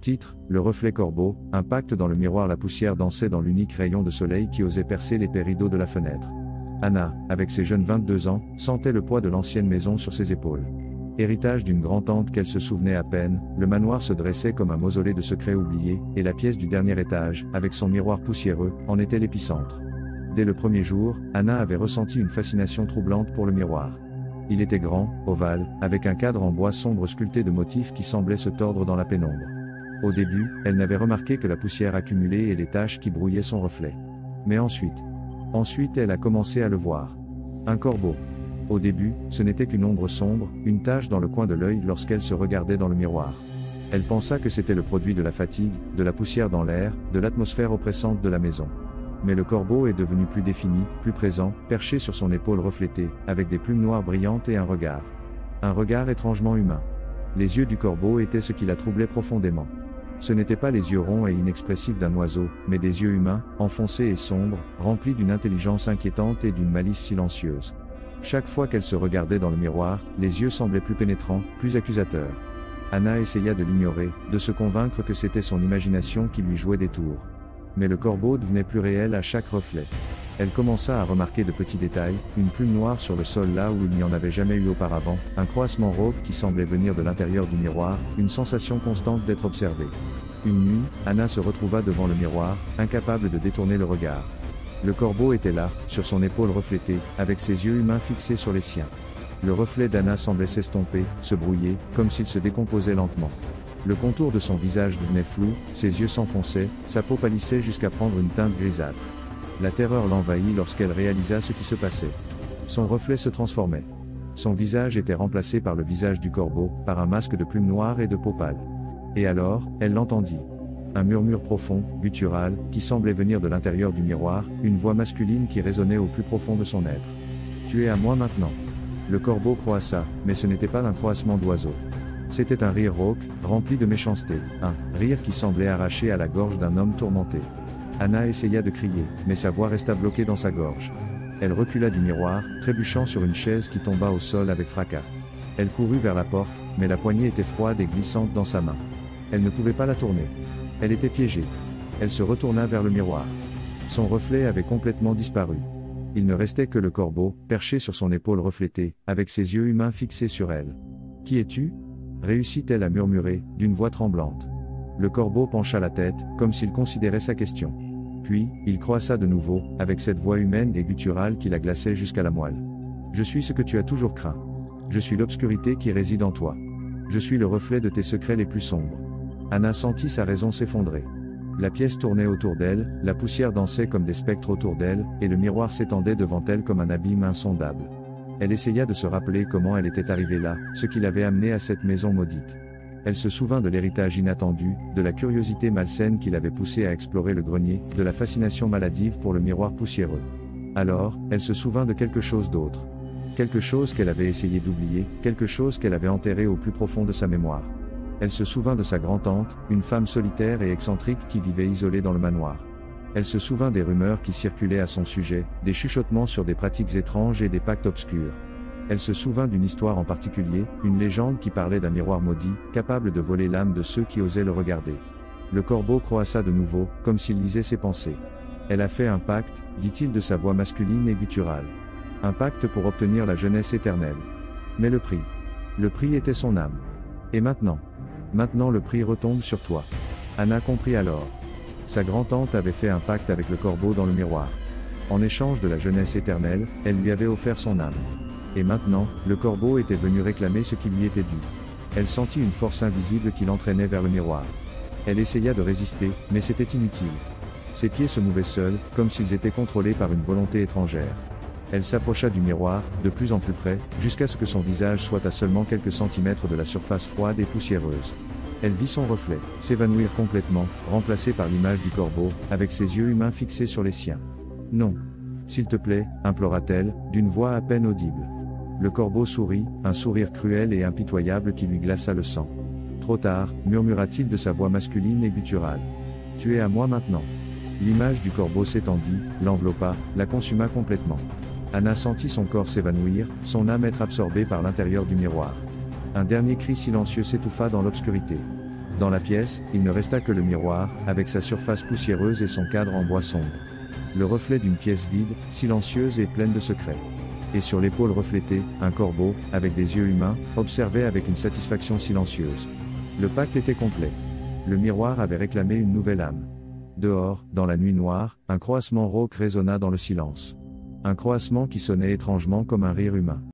Titre, le reflet corbeau, impact dans le miroir. La poussière dansait dans l'unique rayon de soleil qui osait percer l'épais rideau de la fenêtre. Anna, avec ses jeunes 22 ans, sentait le poids de l'ancienne maison sur ses épaules. Héritage d'une grand-tante qu'elle se souvenait à peine, le manoir se dressait comme un mausolée de secrets oubliés, et la pièce du dernier étage, avec son miroir poussiéreux, en était l'épicentre. Dès le premier jour, Anna avait ressenti une fascination troublante pour le miroir. Il était grand, ovale, avec un cadre en bois sombre sculpté de motifs qui semblaient se tordre dans la pénombre. Au début, elle n'avait remarqué que la poussière accumulée et les taches qui brouillaient son reflet. Mais ensuite elle a commencé à le voir. Un corbeau. Au début, ce n'était qu'une ombre sombre, une tache dans le coin de l'œil lorsqu'elle se regardait dans le miroir. Elle pensa que c'était le produit de la fatigue, de la poussière dans l'air, de l'atmosphère oppressante de la maison. Mais le corbeau est devenu plus défini, plus présent, perché sur son épaule reflétée, avec des plumes noires brillantes et un regard. Un regard étrangement humain. Les yeux du corbeau étaient ce qui la troublait profondément. Ce n'étaient pas les yeux ronds et inexpressifs d'un oiseau, mais des yeux humains, enfoncés et sombres, remplis d'une intelligence inquiétante et d'une malice silencieuse. Chaque fois qu'elle se regardait dans le miroir, les yeux semblaient plus pénétrants, plus accusateurs. Anna essaya de l'ignorer, de se convaincre que c'était son imagination qui lui jouait des tours. Mais le corbeau devenait plus réel à chaque reflet. Elle commença à remarquer de petits détails, une plume noire sur le sol là où il n'y en avait jamais eu auparavant, un croassement rauque qui semblait venir de l'intérieur du miroir, une sensation constante d'être observée. Une nuit, Anna se retrouva devant le miroir, incapable de détourner le regard. Le corbeau était là, sur son épaule reflétée, avec ses yeux humains fixés sur les siens. Le reflet d'Anna semblait s'estomper, se brouiller, comme s'il se décomposait lentement. Le contour de son visage devenait flou, ses yeux s'enfonçaient, sa peau pâlissait jusqu'à prendre une teinte grisâtre. La terreur l'envahit lorsqu'elle réalisa ce qui se passait. Son reflet se transformait. Son visage était remplacé par le visage du corbeau, par un masque de plumes noires et de peau pâle. Et alors, elle l'entendit. Un murmure profond, guttural, qui semblait venir de l'intérieur du miroir, une voix masculine qui résonnait au plus profond de son être. « Tu es à moi maintenant. » Le corbeau croassa, mais ce n'était pas un croassement d'oiseau. C'était un rire rauque, rempli de méchanceté, un rire qui semblait arraché à la gorge d'un homme tourmenté. Anna essaya de crier, mais sa voix resta bloquée dans sa gorge. Elle recula du miroir, trébuchant sur une chaise qui tomba au sol avec fracas. Elle courut vers la porte, mais la poignée était froide et glissante dans sa main. Elle ne pouvait pas la tourner. Elle était piégée. Elle se retourna vers le miroir. Son reflet avait complètement disparu. Il ne restait que le corbeau, perché sur son épaule reflétée, avec ses yeux humains fixés sur elle. « Qui es-tu » réussit-elle à murmurer, d'une voix tremblante. Le corbeau pencha la tête, comme s'il considérait sa question. Puis, il croassa de nouveau, avec cette voix humaine et gutturale qui la glaçait jusqu'à la moelle. « Je suis ce que tu as toujours craint. Je suis l'obscurité qui réside en toi. Je suis le reflet de tes secrets les plus sombres. » Anna sentit sa raison s'effondrer. La pièce tournait autour d'elle, la poussière dansait comme des spectres autour d'elle, et le miroir s'étendait devant elle comme un abîme insondable. Elle essaya de se rappeler comment elle était arrivée là, ce qui l'avait amenée à cette maison maudite. Elle se souvint de l'héritage inattendu, de la curiosité malsaine qui l'avait poussée à explorer le grenier, de la fascination maladive pour le miroir poussiéreux. Alors, elle se souvint de quelque chose d'autre. Quelque chose qu'elle avait essayé d'oublier, quelque chose qu'elle avait enterré au plus profond de sa mémoire. Elle se souvint de sa grand-tante, une femme solitaire et excentrique qui vivait isolée dans le manoir. Elle se souvint des rumeurs qui circulaient à son sujet, des chuchotements sur des pratiques étranges et des pactes obscurs. Elle se souvint d'une histoire en particulier, une légende qui parlait d'un miroir maudit, capable de voler l'âme de ceux qui osaient le regarder. Le corbeau croassa de nouveau, comme s'il lisait ses pensées. Elle a fait un pacte, dit-il de sa voix masculine et gutturale. Un pacte pour obtenir la jeunesse éternelle. Mais le prix était son âme. Et maintenant le prix retombe sur toi. Anna comprit alors. Sa grand-tante avait fait un pacte avec le corbeau dans le miroir. En échange de la jeunesse éternelle, elle lui avait offert son âme. Et maintenant, le corbeau était venu réclamer ce qui lui était dû. Elle sentit une force invisible qui l'entraînait vers le miroir. Elle essaya de résister, mais c'était inutile. Ses pieds se mouvaient seuls, comme s'ils étaient contrôlés par une volonté étrangère. Elle s'approcha du miroir, de plus en plus près, jusqu'à ce que son visage soit à seulement quelques centimètres de la surface froide et poussiéreuse. Elle vit son reflet s'évanouir complètement, remplacé par l'image du corbeau, avec ses yeux humains fixés sur les siens. « Non. S'il te plaît, implora-t-elle, d'une voix à peine audible. Le corbeau sourit, un sourire cruel et impitoyable qui lui glaça le sang. « Trop tard, murmura-t-il de sa voix masculine et gutturale. Tu es à moi maintenant. » L'image du corbeau s'étendit, l'enveloppa, la consuma complètement. Anna sentit son corps s'évanouir, son âme être absorbée par l'intérieur du miroir. Un dernier cri silencieux s'étouffa dans l'obscurité. Dans la pièce, il ne resta que le miroir, avec sa surface poussiéreuse et son cadre en bois sombre. Le reflet d'une pièce vide, silencieuse et pleine de secrets. Et sur l'épaule reflétée, un corbeau, avec des yeux humains, observait avec une satisfaction silencieuse. Le pacte était complet. Le miroir avait réclamé une nouvelle âme. Dehors, dans la nuit noire, un croassement rauque résonna dans le silence. Un croassement qui sonnait étrangement comme un rire humain.